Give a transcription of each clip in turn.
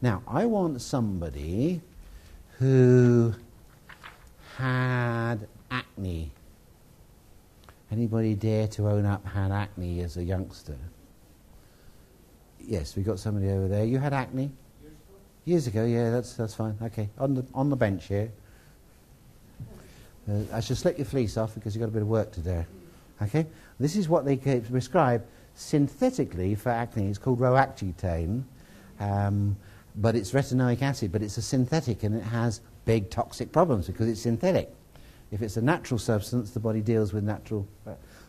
Now, I want somebody who had acne. Anybody dare to own up had acne as a youngster? Yes, we've got somebody over there. You had acne? Years ago, yeah, that's fine. Okay, on the bench here. I should slip your fleece off because you've got a bit of work to do. Okay, this is what they prescribe synthetically for acne. It's called Roaccutane, but it's retinoic acid, but it's a synthetic and it has big toxic problems because it's synthetic. If it's a natural substance, the body deals with natural.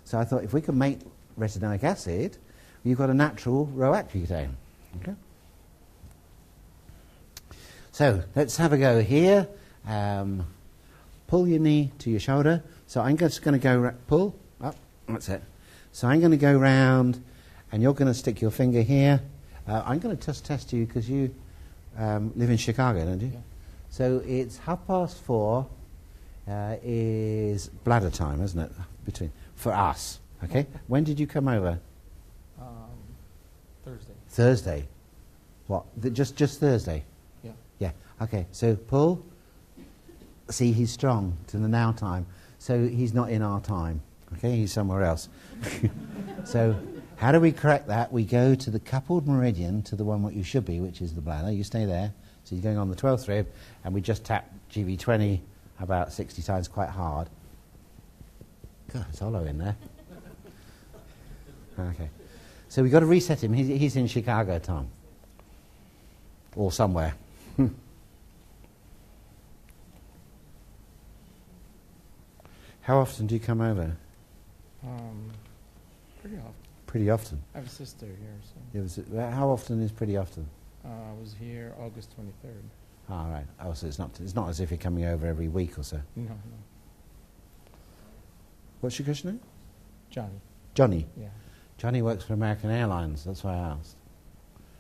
So I thought if we can make retinoic acid, you've got a natural Roaccutane. Okay. So let's have a go here. Pull your knee to your shoulder. So I'm just going to go pull up. That's it. So I'm going to go round, and you're going to stick your finger here. I'm going to just test you because you live in Chicago, don't you? Yeah. So it's 4:30 is bladder time, isn't it? For us. Okay. When did you come over? Thursday. Thursday. What? Just Thursday? Yeah. Yeah. Okay. So pull. See, he's strong to the now time. So he's not in our time. Okay, he's somewhere else. So how do we correct that? We go to the coupled meridian, to the one what you should be, which is the bladder. You stay there. So you're going on the 12th rib, and we just tap GV20 about 60 times quite hard. God, it's hollow in there. Okay. So we've got to reset him. He's in Chicago time. Or somewhere. How often do you come over? Pretty often. Pretty often? I have a sister here, so. How often is pretty often? I was here August 23rd. Ah, right. Oh, so it's not as if you're coming over every week or so. No. What's your Christian name? Johnny. Johnny? Yeah. Johnny works for American Airlines, that's why I asked.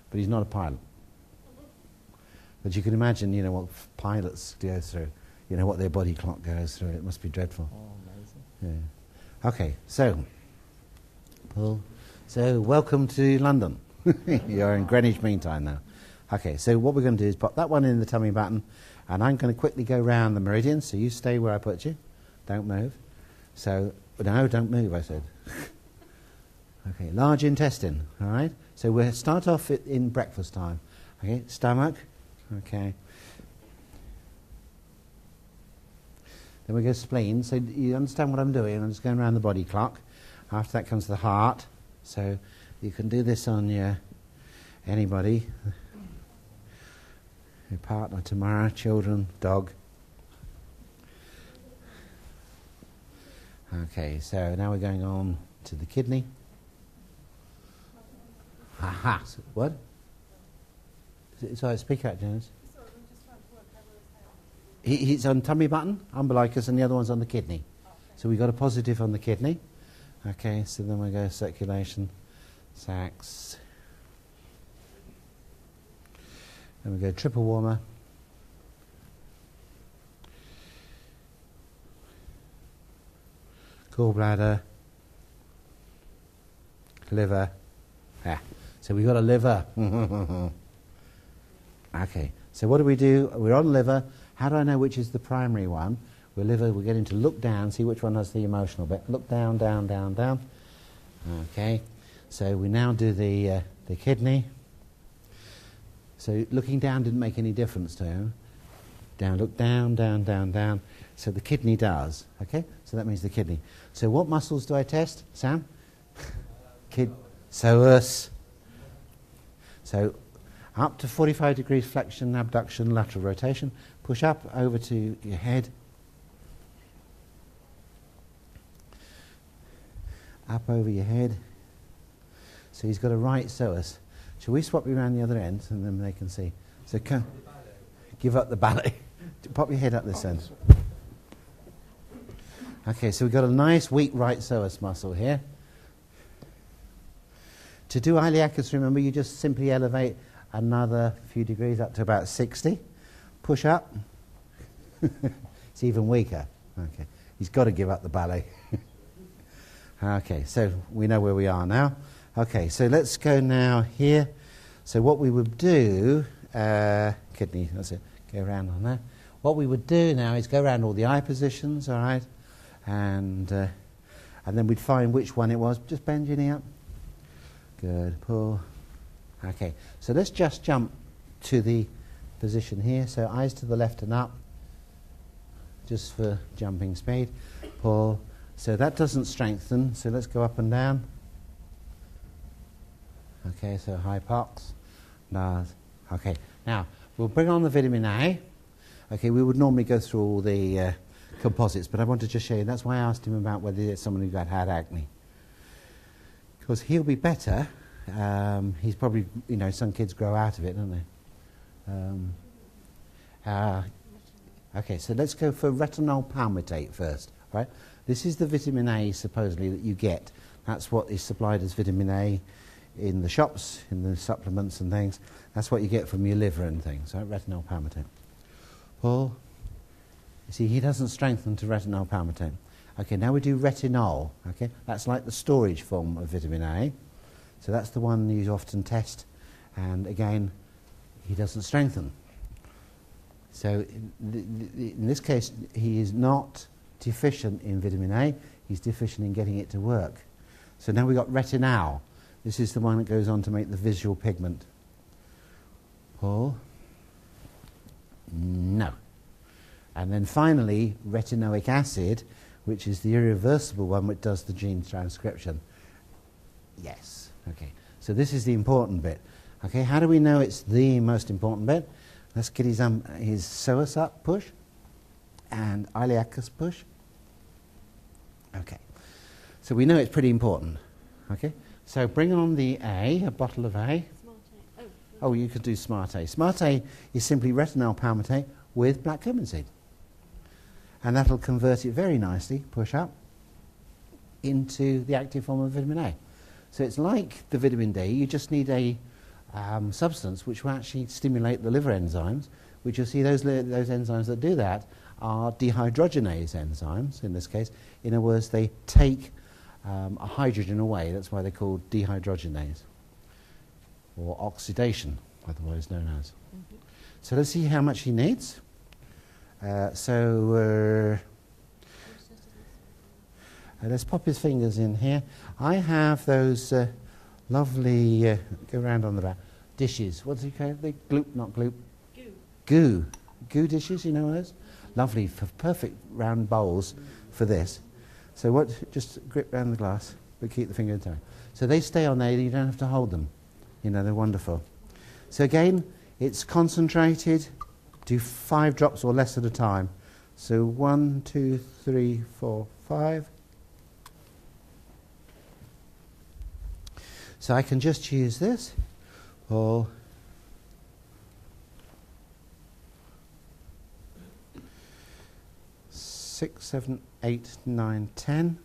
But he's not a pilot. But you can imagine, what pilots go through, what their body clock goes through. It must be dreadful. Oh, amazing. Yeah. Okay, so, Paul, welcome to London. You're in Greenwich Mean Time now. Okay, so what we're going to do is pop that one in the tummy button, and I'm going to quickly go round the meridian, so you stay where I put you. Don't move. So, no, don't move, I said. Okay, large intestine, all right? So we'll start off in breakfast time. Okay, stomach, okay. Then we go spleen. So you understand what I'm doing? I'm just going around the body clock. After that comes the heart. So you can do this on anybody. Your partner tomorrow, children, dog. Okay, so now we're going on to the kidney. Aha. So, what? Sorry, speak out, Janice. He's on tummy button, umbilicus, and the other one's on the kidney. So we got a positive on the kidney. Okay, so then we go circulation, sacs. Then we go triple warmer. Gallbladder, liver. So we got a liver. Okay, so what do? We're on liver. How do I know which is the primary one? We're getting to look down, see which one has the emotional bit. Look down, down, down, down. Okay, so we now do the kidney. So looking down didn't make any difference to him. Down, look down, down, down, down. So the kidney does. Okay, so that means the kidney. So what muscles do I test, Sam? Psoas. So up to 45 degrees flexion, abduction, lateral rotation. Push up over to your head. Up over your head. So he's got a right psoas. Shall we swap you around the other end and then they can see? So give up the ballet. Pop your head up this end. Okay, so we've got a nice weak right psoas muscle here. To do iliacus, remember, you just simply elevate another few degrees up to about 60. Push up. It's even weaker. Okay, he's got to give up the ballet. Okay, so we know where we are now. Okay, so let's go now here. So what we would do kidney, that's it, go around on there. What we would do now is go around all the eye positions, all right, and then we'd find which one it was. Just bend your knee up. Good, pull. Okay, so let's just jump to the position here. So eyes to the left and up, just for jumping speed. Pull. So that doesn't strengthen, so let's go up and down. Okay, so hypox, NAS. Okay, now we'll bring on the vitamin A. Okay, we would normally go through all the composites, but I want to just show you. That's why I asked him about whether it's someone who had acne. Because he'll be better. He's probably, you know, some kids grow out of it, don't they? Okay, so let's go for retinol palmitate first, right? This is the vitamin A, supposedly, that you get. That's what is supplied as vitamin A in the shops, in the supplements and things. That's what you get from your liver and things, right? Retinol palmitate. Pull. You see, he doesn't strengthen to retinol palmitate. Okay, now we do retinol. Okay, that's like the storage form of vitamin A. So that's the one you often test. And again, he doesn't strengthen. So in this case, he is not deficient in vitamin A. He's deficient in getting it to work. So now we've got retinal. This is the one that goes on to make the visual pigment. Pull. No. And then finally, retinoic acid, which is the irreversible one which does the gene transcription. Yes. Okay. So this is the important bit. Okay, how do we know it's the most important bit? Let's get his psoas up, push, and iliacus push. Okay. So we know it's pretty important. Okay. So bring on the A, a bottle of A. Oh, you could do Smart A. Smart A is simply retinol palmitate with black cumin seed. And that'll convert it very nicely, push up, into the active form of vitamin A. So it's like the vitamin D, you just need a substance which will actually stimulate the liver enzymes, which you'll see those enzymes that do that are dehydrogenase enzymes, in this case. In other words, they take a hydrogen away. That's why they're called dehydrogenase, or oxidation, otherwise known as. Mm-hmm. So let's see how much he needs. Let's pop his fingers in here. I have those lovely, go round on the back, dishes. What do you call it? Gloop, not gloop. Goo. Goo dishes, you know those? Lovely, for perfect round bowls for this. So what? Just grip round the glass, but keep the finger in time. So they stay on there, you don't have to hold them. You know, they're wonderful. So again, it's concentrated. Do 5 drops or less at a time. So 1, 2, 3, 4, 5. So I can just use this, or 6, 7, 8, 9, 10.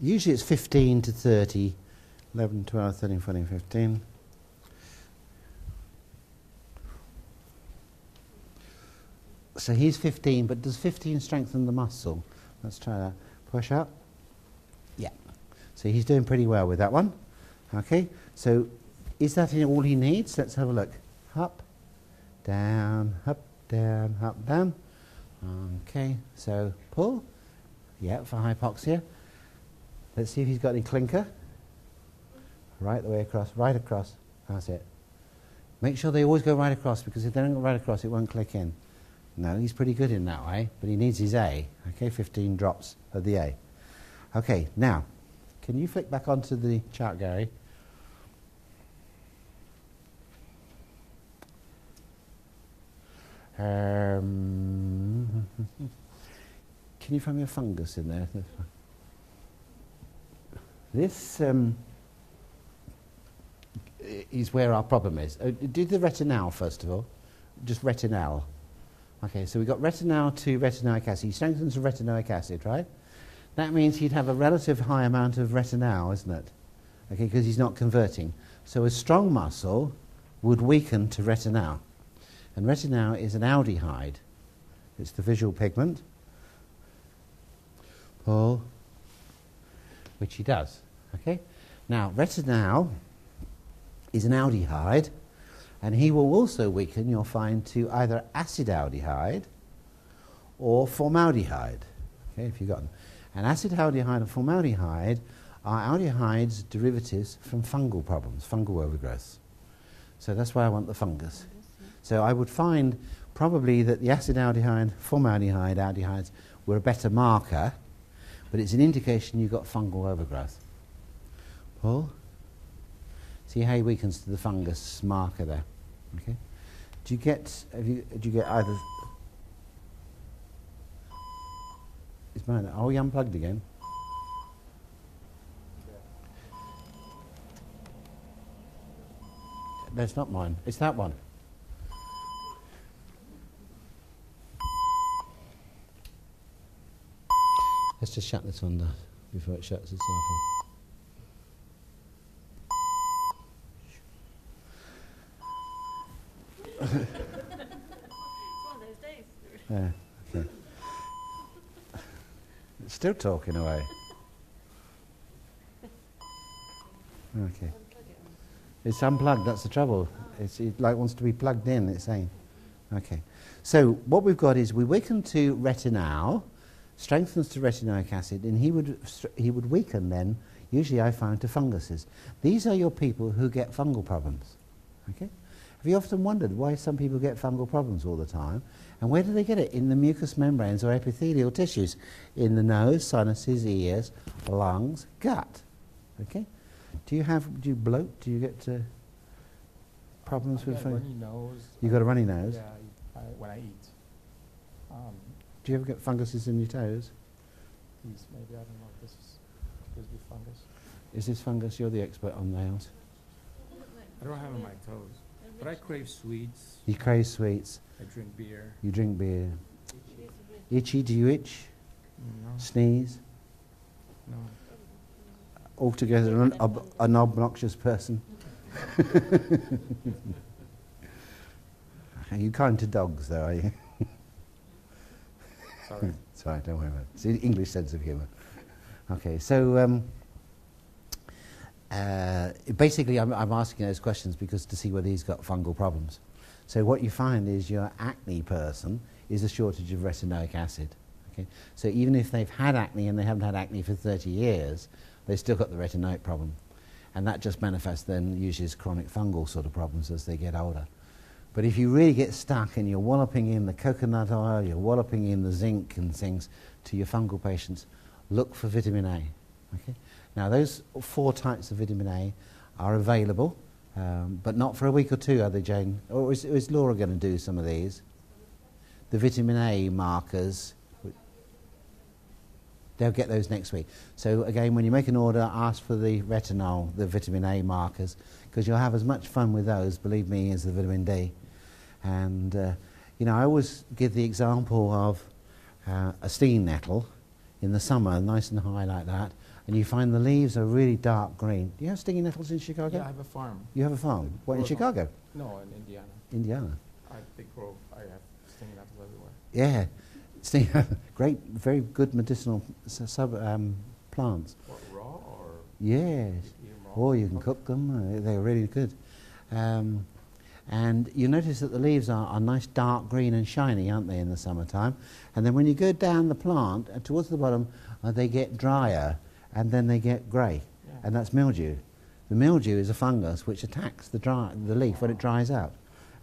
Usually it's 15 to 30, 11, 12, 13, 14, 15. So he's 15, but does 15 strengthen the muscle? Let's try that. Push up. Yeah. So he's doing pretty well with that one. Okay. So is that all he needs? Let's have a look. Up, down, up, down, up, down. Okay. So pull. Yeah, for hypoxia. Let's see if he's got any clinker. Right the way across, right across. That's it. Make sure they always go right across, because if they don't go right across, it won't click in. No, he's pretty good in that way, but he needs his A. Okay, 15 drops of the A. Okay, now, can you flick back onto the chart, Gary? Can you find me a fungus in there? This is where our problem is. Do the retinal first of all. Just retinal. Okay, so we've got retinal to retinoic acid. He strengthens the retinoic acid, right? That means he'd have a relative high amount of retinal, isn't it? Okay, because he's not converting. So a strong muscle would weaken to retinal. And retinal is an aldehyde. It's the visual pigment. Paul, which he does. Okay. Now, retinal is an aldehyde, and he will also weaken, you'll find, to either acetaldehyde or formaldehyde. Okay, if you've got them. And acetaldehyde and formaldehyde are aldehydes derivatives from fungal problems, fungal overgrowth. So that's why I want the fungus. So I would find probably that the acetaldehyde, formaldehyde aldehydes were a better marker, but it's an indication you've got fungal overgrowth. Paul? See how he weakens to the fungus marker there. Okay. Do you get either? Is mine? Are we unplugged again? That's not mine. It's that one. Let's just shut this one down before it shuts itself off. It's one of those days. Yeah, okay. It's still talking away. Okay. It's unplugged, that's the trouble. It like wants to be plugged in, it's saying. Okay. So what we've got is we weaken to retinal, strengthens to retinoic acid, and he would weaken then, usually I find, to funguses. These are your people who get fungal problems. Okay? Have you often wondered why some people get fungal problems all the time? And where do they get it? In the mucous membranes or epithelial tissues. In the nose, sinuses, ears, lungs, gut. Okay? Do you bloat? Do you get problems with fungus? Runny nose. You got a runny nose? Yeah, when I eat. Do you ever get funguses in your toes? These maybe, I don't know if this could be fungus. Is this fungus? You're the expert on nails. I don't have it on my toes. But I crave sweets. You crave sweets. I drink beer. You drink beer. Itchy? Do you itch? No. Sneeze? No. Altogether an obnoxious person. Are you kind to dogs, though, are you? Sorry. Sorry, don't worry about it. It's the English sense of humour. Okay, so basically I'm asking those questions because to see whether he's got fungal problems. So what you find is your acne person is a shortage of retinoic acid. Okay? So even if they've had acne and they haven't had acne for 30 years, they've still got the retinoic problem. And that just manifests then usually as chronic fungal sort of problems as they get older. But if you really get stuck and you're walloping in the coconut oil, you're walloping in the zinc and things to your fungal patients, look for vitamin A. Okay? Now those 4 types of vitamin A are available, but not for a week or two, are they, Jane? Or is Laura going to do some of these? The vitamin A markers, they'll get those next week. So again, when you make an order, ask for the retinol, the vitamin A markers, because you'll have as much fun with those, believe me, as the vitamin D. And, you know, I always give the example of a stinging nettle in the summer, nice and high like that, and you find the leaves are really dark green. Do you have stinging nettles in Chicago? Yeah, I have a farm. You have a farm? What, in Chicago? No, in Indiana. Indiana. I have stinging nettles everywhere. Yeah. Stinging, great, very good medicinal plants. What, raw or? Yes. Eat them raw? Or you can cook them. They're really good. And you notice that the leaves are nice dark green and shiny, aren't they, in the summertime? And then when you go down the plant, towards the bottom, they get drier, and then they get grey. Yeah. And that's mildew. The mildew is a fungus which attacks the leaf when it dries out.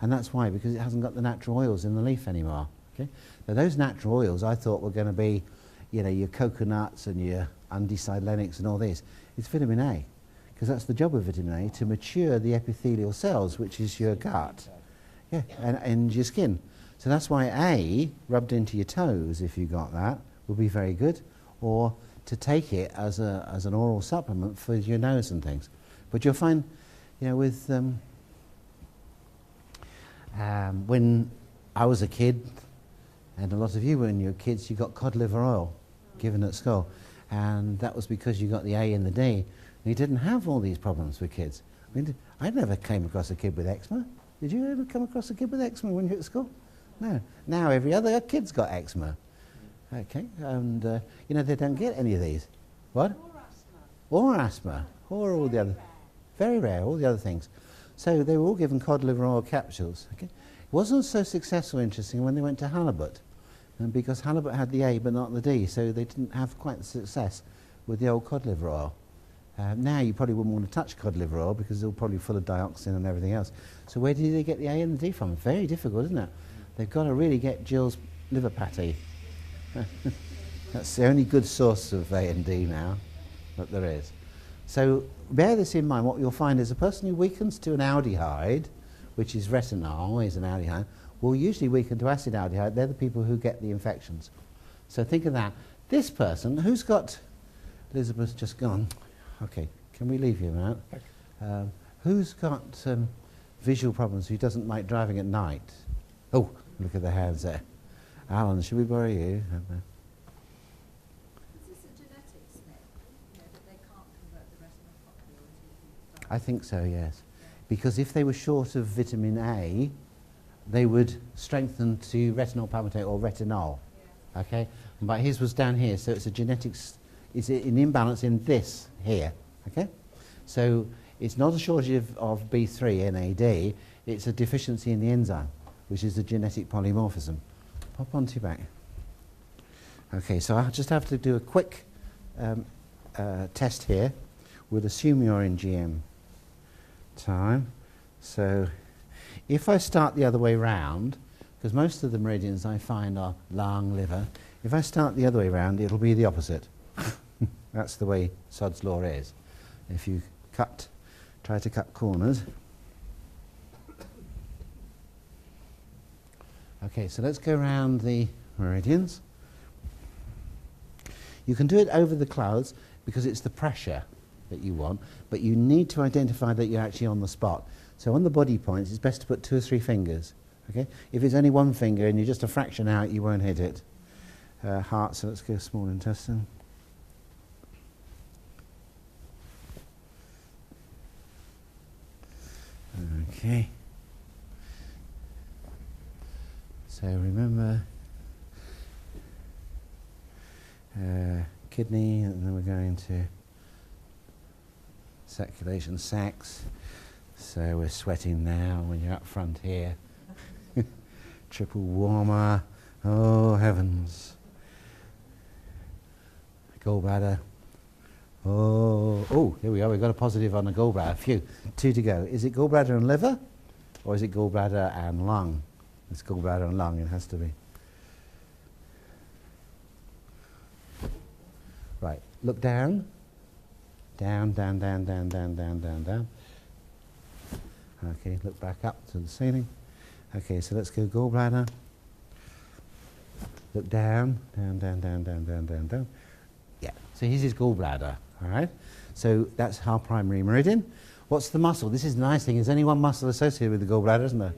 And that's why, because it hasn't got the natural oils in the leaf anymore. Okay? Now those natural oils I thought were going to be, you know, your coconuts and your undecylenics and all this. It's vitamin A. Because that's the job of vitamin A, to mature the epithelial cells, which is your gut, yeah, and your skin. So that's why A, rubbed into your toes, if you got that, would be very good, or to take it as an oral supplement for your nose and things. But you'll find, you know, with when I was a kid, and a lot of you when you were kids, you got cod liver oil given at school, and that was because you got the A and the D. You didn't have all these problems with kids. I mean, I never came across a kid with eczema. Did you ever come across a kid with eczema when you were at school? No. Now every other kid's got eczema. Okay, and you know they don't get any of these. What? Or asthma, or all the other. Very rare, all the other things. So they were all given cod liver oil capsules. Okay, it wasn't so successful, interesting, when they went to halibut, and because halibut had the A but not the D, so they didn't have quite the success with the old cod liver oil. Now you probably wouldn't want to touch cod liver oil because it's all probably full of dioxin and everything else. So where did they get the A and the D from? Very difficult, isn't it? They've got to really get Jill's liver patty. That's the only good source of A and D now that there is. So bear this in mind. What you'll find is a person who weakens to an aldehyde, which is retinol, is an aldehyde, will usually weaken to acid aldehyde. They're the people who get the infections. So think of that. This person, who's got... Elizabeth's just gone. Okay, can we leave you now? Who's got visual problems, who doesn't like driving at night? Oh, look at the hands there. Alan, should we borrow you? Is this a genetics thing? You know, that they can't convert the retinol properly, or is it I think so, yes. Because if they were short of vitamin A, they would strengthen to retinol palmitate or retinol. Yeah. Okay? But his was down here, so it's a genetics, it's an imbalance in this here. Okay? So it's not a shortage of B3 NAD, it's a deficiency in the enzyme, which is the genetic polymorphism. Pop onto your back. Okay, so I'll just have to do a quick test here. We'll assume you're in GM time. So if I start the other way round, because most of the meridians I find are lung, liver, if I start the other way round, it'll be the opposite. That's the way Sod's law is. If you try to cut corners. Okay, so let's go around the meridians. You can do it over the clouds because it's the pressure that you want, but you need to identify that you're actually on the spot. So on the body points, it's best to put 2 or 3 fingers. Okay? If it's only one finger and you're just a fraction out, you won't hit it. Heart, so let's go small intestine. Okay. So remember kidney, and then we're going to circulation sacs. So we're sweating now when you're up front here. Triple warmer. Oh heavens. Gallbladder. Oh, here we are. We've got a positive on the gallbladder. Phew. 2 to go. Is it gallbladder and liver, or is it gallbladder and lung? It's gallbladder and lung, it has to be. Right, look down. Down, down, down, down, down, down, down, down. Okay, look back up to the ceiling. Okay, so let's go gallbladder. Look down, down, down, down, down, down, down, down. Yeah, so here's his gallbladder, all right? So that's our primary meridian. What's the muscle? This is the nice thing. There's only one muscle associated with the gallbladder, isn't there?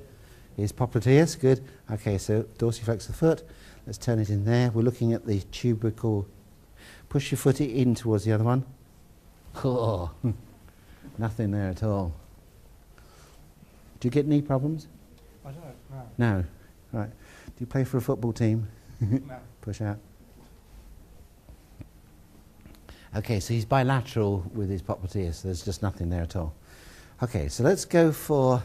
Is popliteus, good. Okay, so dorsiflexor foot. Let's turn it in there. We're looking at the tubercle. Push your foot in towards the other one. Oh, nothing there at all. Do you get knee problems? I don't know. No. Right. Do you play for a football team? No. Push out. Okay, so he's bilateral with his popliteus. There's just nothing there at all. Okay, so let's go for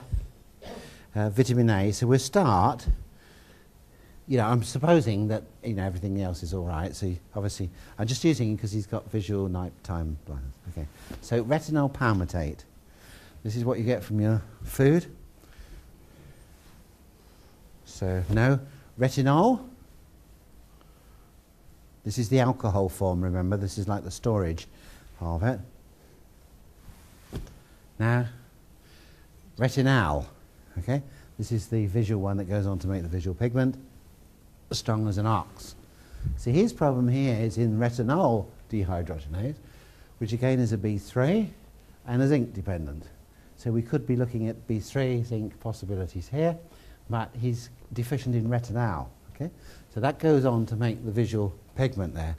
vitamin A. So we'll start, you know, I'm supposing that, you know, everything else is all right. So obviously, I'm just using him because he's got visual nighttime blindness. Okay, so retinol palmitate. This is what you get from your food. So no, retinol. This is the alcohol form, remember. This is like the storage of it. Now, retinal. Okay, this is the visual one that goes on to make the visual pigment, strong as an ox. See, his problem here is in retinol dehydrogenase, which again is a B3 and a zinc dependent. So we could be looking at B3 zinc possibilities here, but he's deficient in retinal. Okay, so that goes on to make the visual pigment there.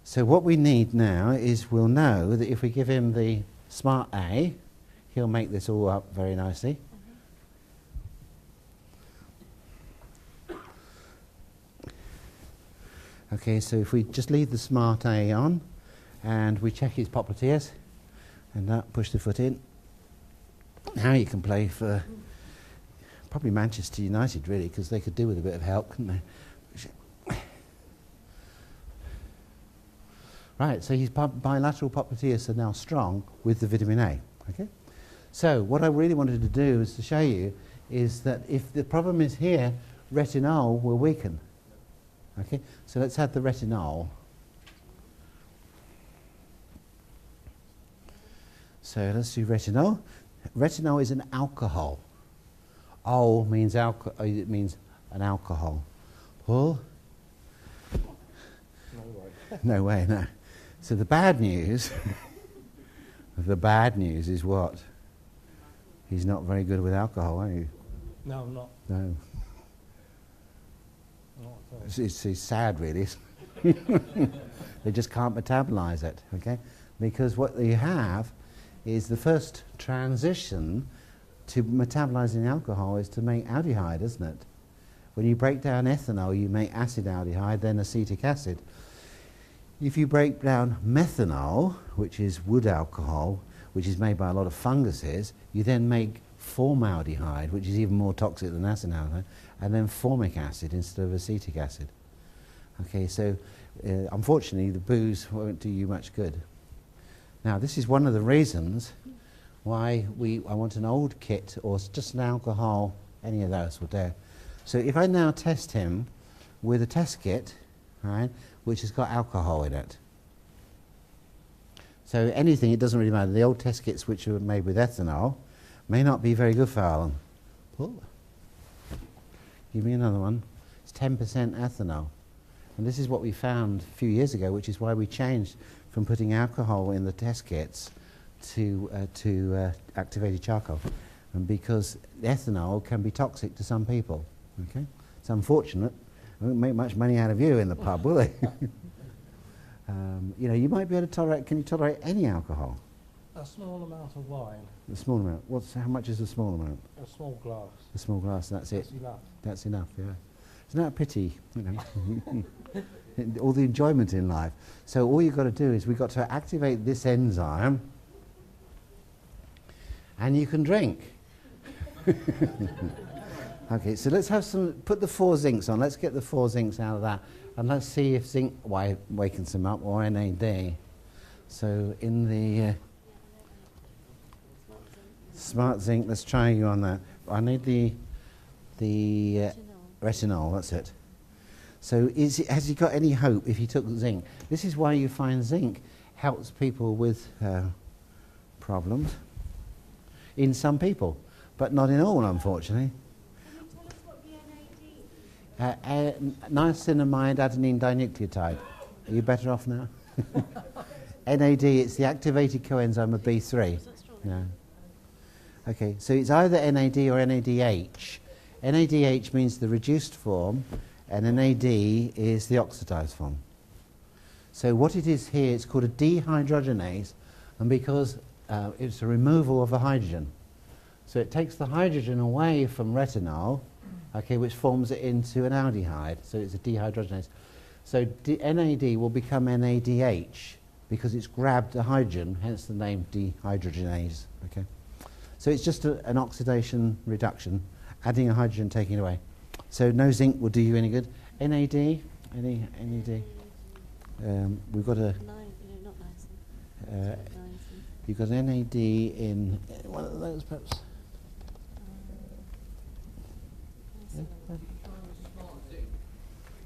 So what we need now is we'll know that if we give him the Smart A, he'll make this all up very nicely. Okay, so if we just leave the Smart A on and we check his popliteals and that, push the foot in. Now you can play for probably Manchester United, really, because they could do with a bit of help, couldn't they? Right, so his bilateral popliteals are now strong with the vitamin A. Okay, so what I really wanted to do is to show you is that if the problem is here, retinol will weaken. Okay, so let's add the retinol. So let's do retinol. Retinol is an alcohol. Ol means it means an alcohol. Pull. No way. No way, no. So the bad news, the bad news is what? He's not very good with alcohol, are you? No, I'm not. No. Not at all. It's sad, really. They just can't metabolize it, okay? Because what you have is the first transition to metabolizing alcohol is to make aldehyde, isn't it? When you break down ethanol, you make acid aldehyde, then acetic acid. If you break down methanol, which is wood alcohol, which is made by a lot of funguses, you then make formaldehyde, which is even more toxic than acetaldehyde, and then formic acid instead of acetic acid. Okay, so unfortunately the booze won't do you much good. Now this is one of the reasons why I want an old kit or just an alcohol, any of those will do. So if I now test him with a test kit, right, which has got alcohol in it. So anything, it doesn't really matter. The old test kits which are made with ethanol may not be very good for Alan. Pull. Give me another one. It's 10% ethanol. And this is what we found a few years ago, which is why we changed from putting alcohol in the test kits to activated charcoal. And because ethanol can be toxic to some people. Okay? It's unfortunate. They won't make much money out of you in the pub, will they? You know, you might be able to tolerate, can you tolerate any alcohol? A small amount of wine, A small amount. How much is a small amount? a small glass. A small glass, that's it. That's enough. That's enough, yeah. Isn't that a pity, you know? All the enjoyment in life. So all you've got to do is we've got to activate this enzyme and you can drink. Okay, so let's have put the 4 zincs on. Let's get the 4 zincs out of that. And let's see if zinc wakens them up or NAD. So in the Smart Zinc, let's try you on that. I need the retinol, that's it. So has he got any hope if he took zinc? This is why you find zinc helps people with problems. In some people, but not in all, unfortunately. Can you tell us what the NAD is? Niacinamide adenine dinucleotide. Are you better off now? NAD, it's the activated coenzyme of B3. Is that strong? No. Okay, so it's either NAD or NADH. NADH means the reduced form, and NAD is the oxidized form. So what it is here, it's called a dehydrogenase, and because it's a removal of a hydrogen. So it takes the hydrogen away from retinol, okay, which forms it into an aldehyde, so it's a dehydrogenase. So NAD will become NADH because it's grabbed a hydrogen, hence the name dehydrogenase, okay. So it's just an oxidation reduction, adding a hydrogen, taking it away. So no zinc will do you any good. NAD, NAD. We've got a, Not niacin. uh, Niacin. you've got NAD in one of those perhaps.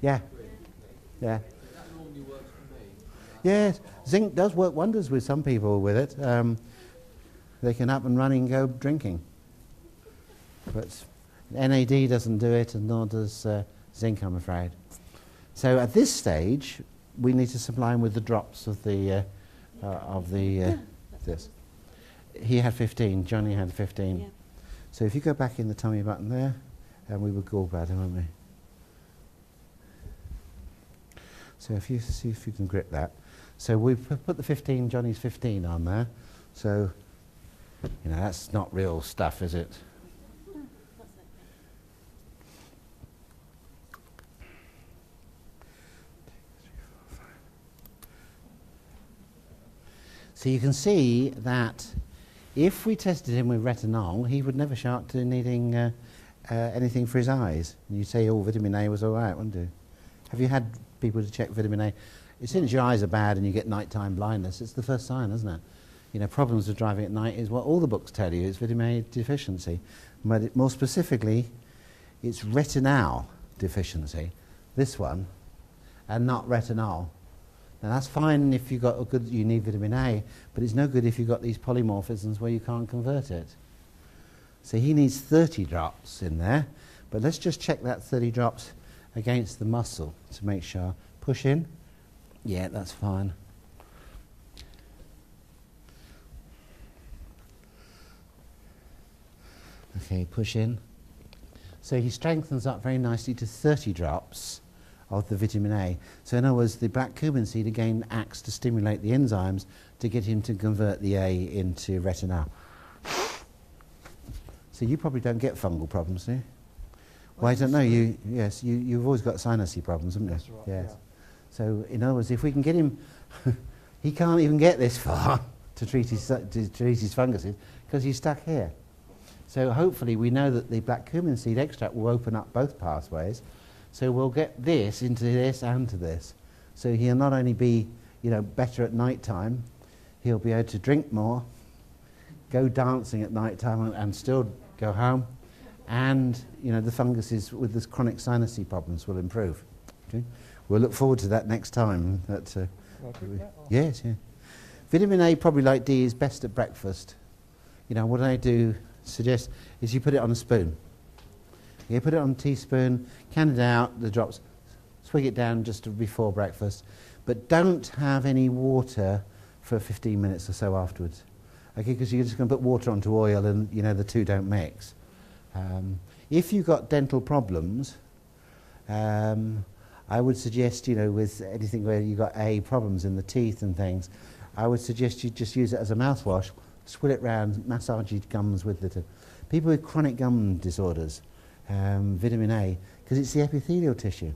Yeah, yeah. Yes, zinc does work wonders with some people with it. They can up and running and go drinking. But NAD doesn't do it, and nor does zinc, I'm afraid. So at this stage, we need to supply him with the drops of the this. He had 15. Johnny had 15. Yeah. So if you go back in the tummy button there, and we were gallbladder, weren't we? So if you see if you can grip that. So we've put the 15, Johnny's 15 on there. So, you know, that's not real stuff, is it? No, that's okay. So you can see that if we tested him with retinol, he would never show up to needing anything for his eyes. And you say, oh, vitamin A was all right, wouldn't you? Have you had people to check vitamin A? As soon as your eyes are bad and you get nighttime blindness, it's the first sign, isn't it? You know, problems with driving at night is what all the books tell you. It's vitamin A deficiency. But more specifically, it's retinal deficiency, this one, and not retinol. Now that's fine if you've got a good, you need vitamin A, but it's no good if you've got these polymorphisms where you can't convert it. So he needs 30 drops in there, but let's just check that 30 drops against the muscle to make sure. Push in. Yeah, that's fine. Okay, push in. So he strengthens up very nicely to 30 drops of the vitamin A. So in other words, the black cumin seed again acts to stimulate the enzymes to get him to convert the A into retinol. So you probably don't get fungal problems, do you? Well, I don't know. You've always got sinusy problems, haven't you? That's right, Yes. yeah. So in other words, if we can get him, he can't even get this far to treat his funguses because he's stuck here. So hopefully we know that the black cumin seed extract will open up both pathways. So we'll get this into this and to this. So he'll not only be, better at night time, he'll be able to drink more, go dancing at night time and still go home, and the funguses with the chronic sinusy problems will improve. Okay? We'll look forward to that next time. Yes, yeah. Vitamin A, probably like D, is best at breakfast. What I do suggest is you put it on a spoon. You put it on a teaspoon, can it out, the drops, swig it down just before breakfast, but don't have any water for 15 minutes or so afterwards. Okay, because you're just going to put water onto oil and the two don't mix. If you've got dental problems, I would suggest, with anything where you've got problems in the teeth and things, I would suggest you just use it as a mouthwash, swill it round, massage your gums with it. People with chronic gum disorders, vitamin A, because it's the epithelial tissue.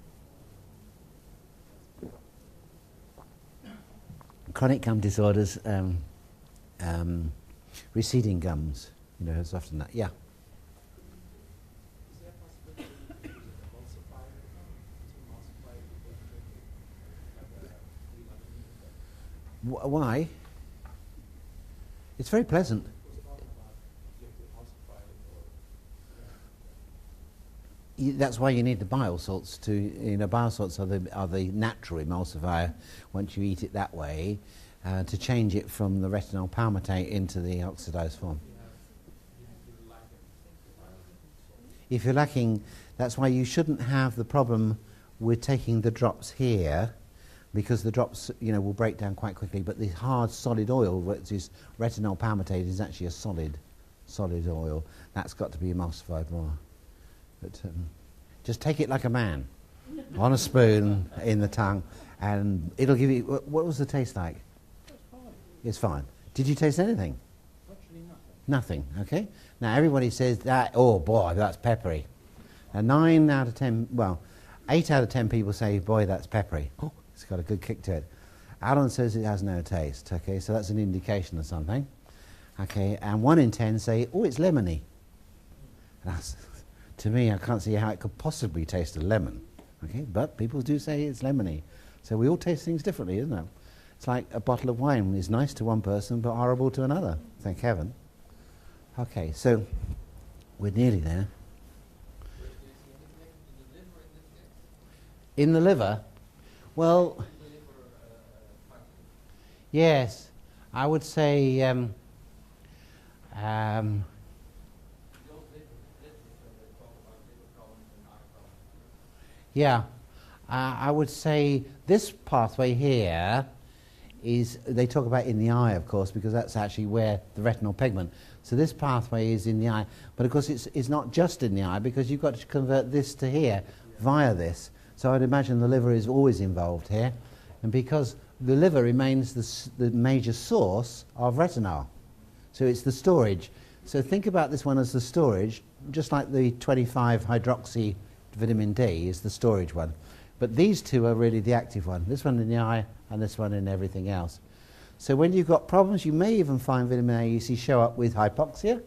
Chronic gum disorders, receding gums, it's often that. Yeah. Why? It's very pleasant. That's why you need the bile salts to, bile salts are the natural emulsifier once you eat it that way, to change it from the retinol palmitate into the oxidized form. If you're lacking, that's why you shouldn't have the problem with taking the drops here, because the drops, will break down quite quickly. But the hard, solid oil, which is retinol palmitate, is actually a solid oil. That's got to be emulsified more. But just take it like a man, on a spoon, in the tongue, and it'll give you... What was the taste like? It's fine. Did you taste anything? Actually Nothing, okay? Now, everybody says that, oh, boy, that's peppery. And 8 out of 10 people say, boy, that's peppery. Oh, it's got a good kick to it. Alan says it has no taste, okay? So that's an indication of something. Okay, and 1 in 10 say, oh, it's lemony. That's, to me, I can't see how it could possibly taste of lemon. Okay, but people do say it's lemony. So we all taste things differently, isn't it? It's like a bottle of wine is nice to one person but horrible to another. Thank heaven. Okay, so we're nearly there. In the liver? Well, yes, I would say yeah, I would say this pathway here is, they talk about in the eye, of course, because that's actually where the retinal pigment. So this pathway is in the eye, but of course it's not just in the eye, because you've got to convert this to here via this. So I'd imagine the liver is always involved here, and because the liver remains the major source of retinol, so it's the storage. So think about this one as the storage, just like the 25-hydroxy vitamin D is the storage one. But these two are really the active one. This one in the eye and this one in everything else. So when you've got problems, you may even find vitamin A you see show up with hypoxia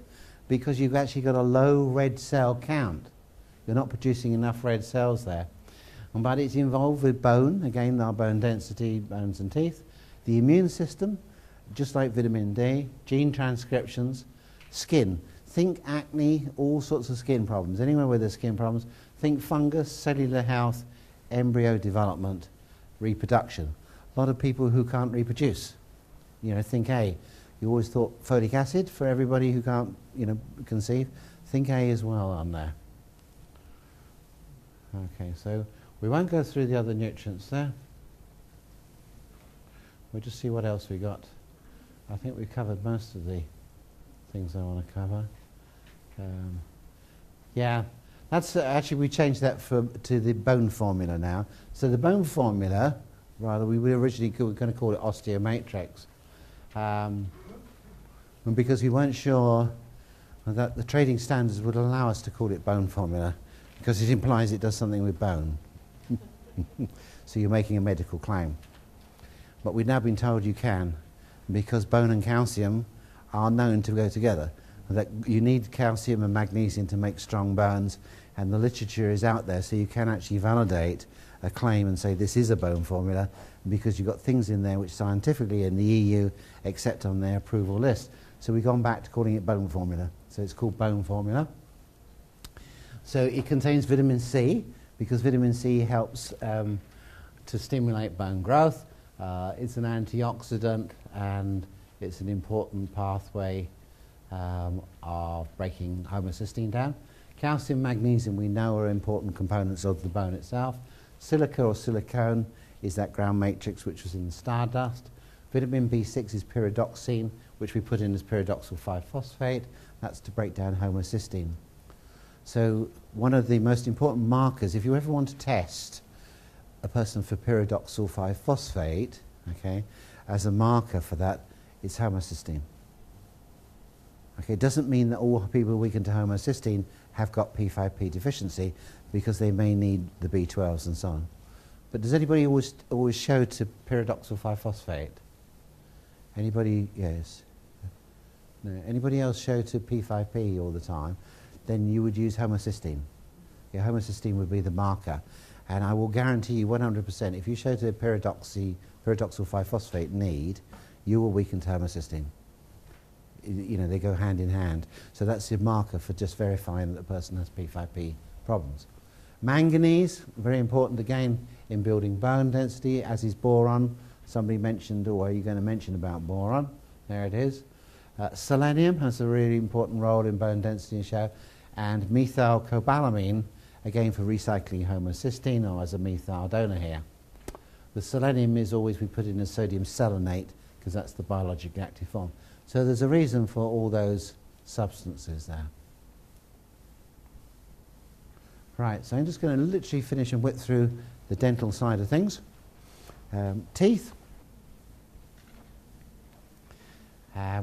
because you've actually got a low red cell count. You're not producing enough red cells there. But it's involved with bone, again our bone density, bones and teeth, the immune system, just like vitamin D, gene transcriptions, skin. Think acne, all sorts of skin problems. Anywhere where there's skin problems, think fungus, cellular health, embryo development, reproduction. A lot of people who can't reproduce. Think A. You always thought folic acid for everybody who can't, conceive. Think A as well on there. Okay, so we won't go through the other nutrients there. We'll just see what else we got. I think we've covered most of the things I want to cover. Yeah, that's actually we changed that to the bone formula now. So the bone formula, we originally were going to call it osteomatrix, because we weren't sure that the trading standards would allow us to call it bone formula, because it implies it does something with bone. So you're making a medical claim. But we've now been told you can, because bone and calcium are known to go together. That you need calcium and magnesium to make strong bones, and the literature is out there, so you can actually validate a claim and say this is a bone formula, because you've got things in there which scientifically in the EU accept on their approval list. So we've gone back to calling it bone formula. So it's called bone formula. So it contains vitamin C, because vitamin C helps to stimulate bone growth. It's an antioxidant, and it's an important pathway of breaking homocysteine down. Calcium, magnesium, we know are important components of the bone itself. Silica or silicone is that ground matrix which was in the stardust. Vitamin B6 is pyridoxine, which we put in as pyridoxal 5-phosphate. That's to break down homocysteine. So one of the most important markers, if you ever want to test a person for pyridoxal 5-phosphate, okay, as a marker for that, it's homocysteine. Okay, it doesn't mean that all people weakened to homocysteine have got P5P deficiency, because they may need the B12s and so on. But does anybody always show to pyridoxal 5-phosphate? Anybody? Yes. No. Anybody else show to P5P all the time? Then you would use homocysteine. Yeah, homocysteine would be the marker. And I will guarantee you 100%, if you show to pyridoxal 5-phosphate need, you will weaken to homocysteine. They go hand in hand. So that's the marker for just verifying that the person has P5P problems. Manganese, very important again in building bone density, as is boron. Somebody mentioned, or are you going to mention about boron? There it is. Selenium has a really important role in bone density and show. And methylcobalamin, again for recycling homocysteine, or as a methyl donor here. The selenium is always we put in as sodium selenate, because that's the biologically active form. So there's a reason for all those substances there. Right, so I'm just going to literally finish and whip through the dental side of things. Teeth.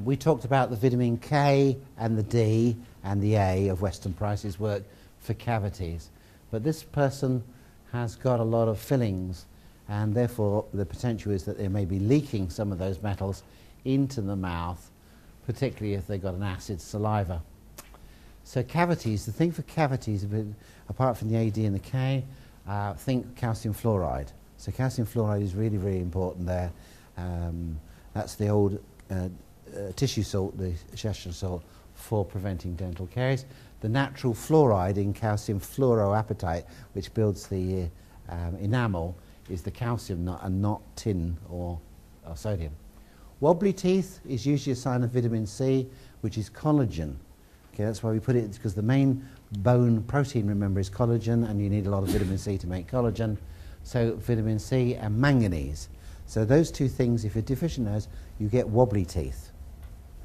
We talked about the vitamin K and the D and the A of Weston Price's work for cavities. But this person has got a lot of fillings, and therefore the potential is that they may be leaking some of those metals into the mouth, particularly if they've got an acid saliva. So cavities, the thing for cavities, apart from the AD and the K, think calcium fluoride. So calcium fluoride is really, really important there. That's the old tissue salt, the Cheshire salt, for preventing dental caries. The natural fluoride in calcium fluoroapatite, which builds the enamel, is the calcium and not tin or sodium. Wobbly teeth is usually a sign of vitamin C, which is collagen. Okay, that's why we put it, because the main bone protein, remember, is collagen, and you need a lot of vitamin C to make collagen. So vitamin C and manganese. So those two things, if you're deficient in those, you get wobbly teeth.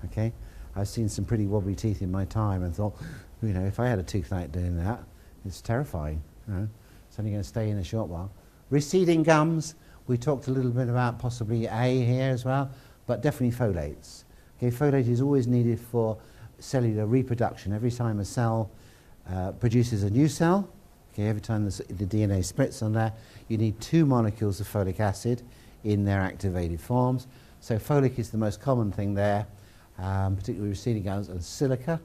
Okay, I've seen some pretty wobbly teeth in my time and thought, if I had a tooth like doing that, it's terrifying. It's only going to stay in a short while. Receding gums, we talked a little bit about possibly A here as well, but definitely folates. Okay, folate is always needed for cellular reproduction. Every time a cell produces a new cell, okay, every time the DNA splits on there, you need 2 molecules of folic acid in their activated forms. So folic is the most common thing there, particularly receding gums, and silica.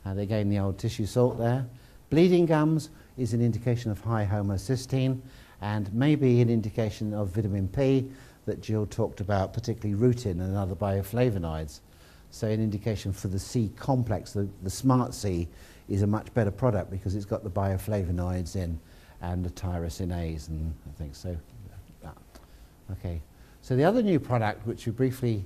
Again, the old tissue salt there. Bleeding gums is an indication of high homocysteine and maybe an indication of vitamin P that Jill talked about, particularly rutin and other bioflavonoids. So an indication for the C complex, the Smart C, is a much better product because it's got the bioflavonoids in and the tyrosinase and things. So, okay. So the other new product which we briefly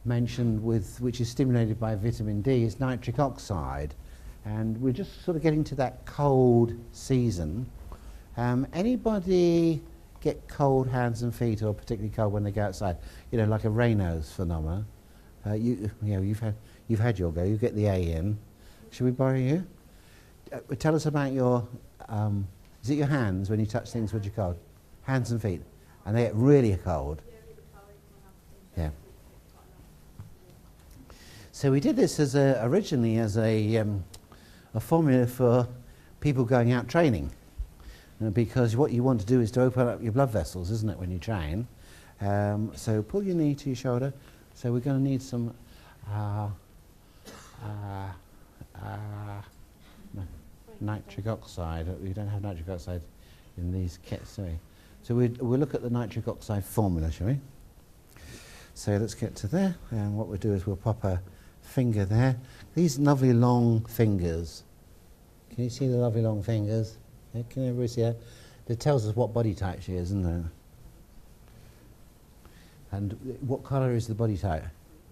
mentioned, which is stimulated by vitamin D, is nitric oxide. And we're just sort of getting to that cold season. Anybody get cold hands and feet, or particularly cold when they go outside? You know, like a Raynaud's phenomenon. You've had your go. You get the A in. Should we borrow you? Tell us about your. Is it your hands when you touch things which are cold? Hands and feet, and they get really cold. Yeah. So we did this as originally as a formula for people going out training, because what you want to do is to open up your blood vessels, isn't it, when you train? So pull your knee to your shoulder. So we're going to need some nitric oxide. We don't have nitric oxide in these kits, sorry. So we'll look at the nitric oxide formula, shall we? So let's get to there, and what we'll do is we'll pop a finger there. These lovely long fingers. Can you see the lovely long fingers? Yeah, can everybody see that? It tells us what body type she is, isn't it? And what colour is the body type?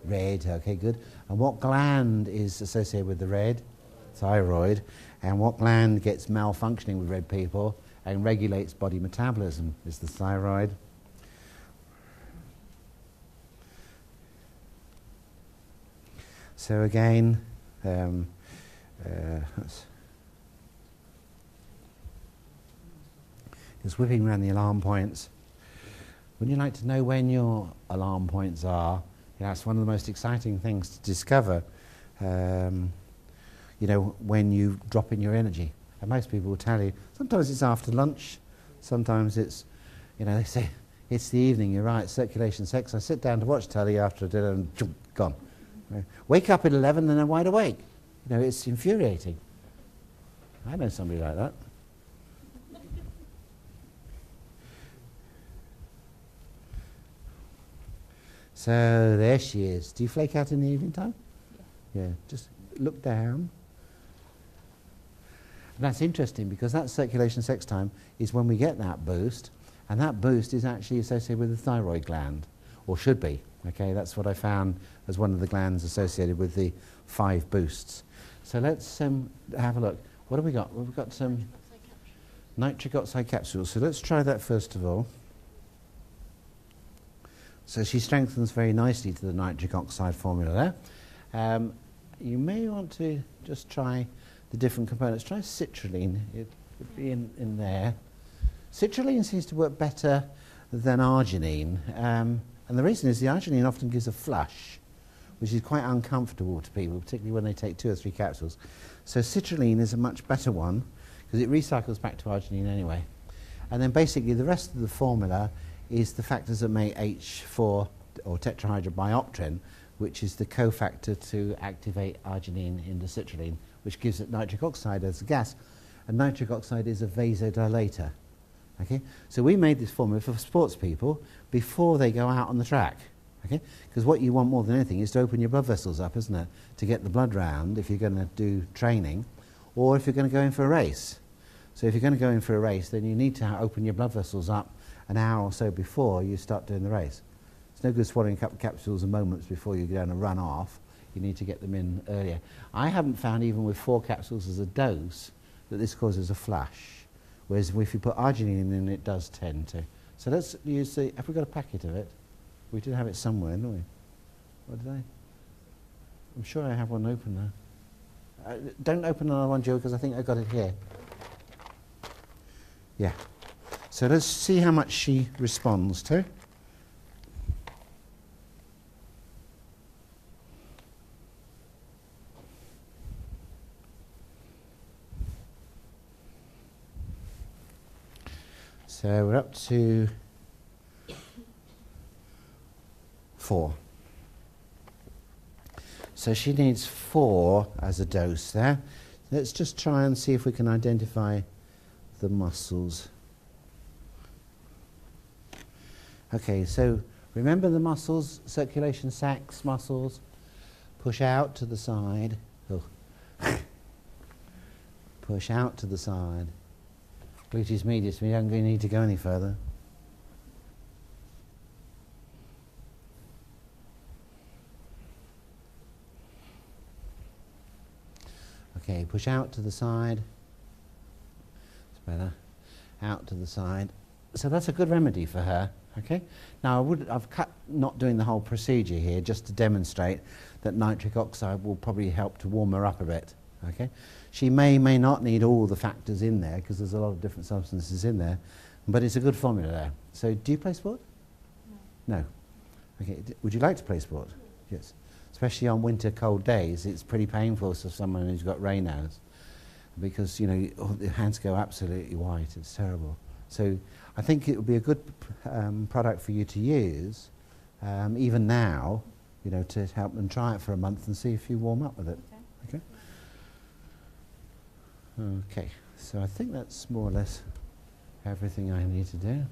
Red, okay, good. And what gland is associated with the red? Thyroid. And what gland gets malfunctioning with red people and regulates body metabolism is the thyroid. So again, just whipping around the alarm points. Wouldn't you like to know when your alarm points are? That's one of the most exciting things to discover. When you drop in your energy. And most people will tell you, sometimes it's after lunch, sometimes it's, they say, it's the evening, you're right, circulation sex. I sit down to watch telly after dinner and jump, gone. Wake up at 11 and they're wide awake. It's infuriating. I know somebody like that. So there she is. Do you flake out in the evening time? Yeah, just look down. And that's interesting because that circulation sex time is when we get that boost, and that boost is actually associated with the thyroid gland, or should be. Okay, that's what I found as one of the glands associated with the 5 boosts. So let's have a look. What have we got? We've got some nitric oxide capsules. So let's try that first of all. So she strengthens very nicely to the nitric oxide formula there. You may want to just try the different components. Try citrulline. It would be in there. Citrulline seems to work better than arginine. And the reason is the arginine often gives a flush, which is quite uncomfortable to people, particularly when they take 2 or 3 capsules. So citrulline is a much better one because it recycles back to arginine anyway. And then basically the rest of the formula is the factors that make H4 or tetrahydrobiopterin, which is the cofactor to activate arginine into citrulline, which gives it nitric oxide as a gas. And nitric oxide is a vasodilator. Okay? So we made this formula for sports people before they go out on the track. Okay? Because what you want more than anything is to open your blood vessels up, isn't it? To get the blood round if you're going to do training or if you're going to go in for a race. So if you're going to go in for a race, then you need to open your blood vessels up an hour or so before you start doing the race. It's no good swallowing a couple of capsules and moments before you're going to run off. You need to get them in earlier. I haven't found, even with 4 capsules as a dose, that this causes a flush. Whereas if you put arginine in, it does tend to. So let's use the, have we got a packet of it? We did have it somewhere, didn't we? What did I? I'm sure I have one open now. Don't open another one, Joe, because I think I got it here. Yeah. So let's see how much she responds to. So we're up to 4. So she needs 4 as a dose there. Let's just try and see if we can identify the muscles. Okay, so remember the muscles, circulation sacs muscles, push out to the side. Oh. Push out to the side. Gluteus medius, we don't need to go any further. Okay, push out to the side. It's better. Out to the side. So that's a good remedy for her. Okay. Now I've cut not doing the whole procedure here just to demonstrate that nitric oxide will probably help to warm her up a bit. Okay. She may not need all the factors in there because there's a lot of different substances in there, but it's a good formula there. So do you play sport? No. No. Okay. Would you like to play sport? Yes. Especially on winter cold days, it's pretty painful for someone who's got Raynaud's because, you know, the hands go absolutely white. It's terrible. So I think it would be a good product for you to use, even now, you know, to help them try it for a month and see if you warm up with it. Okay? Okay. So I think that's more or less everything I need to do.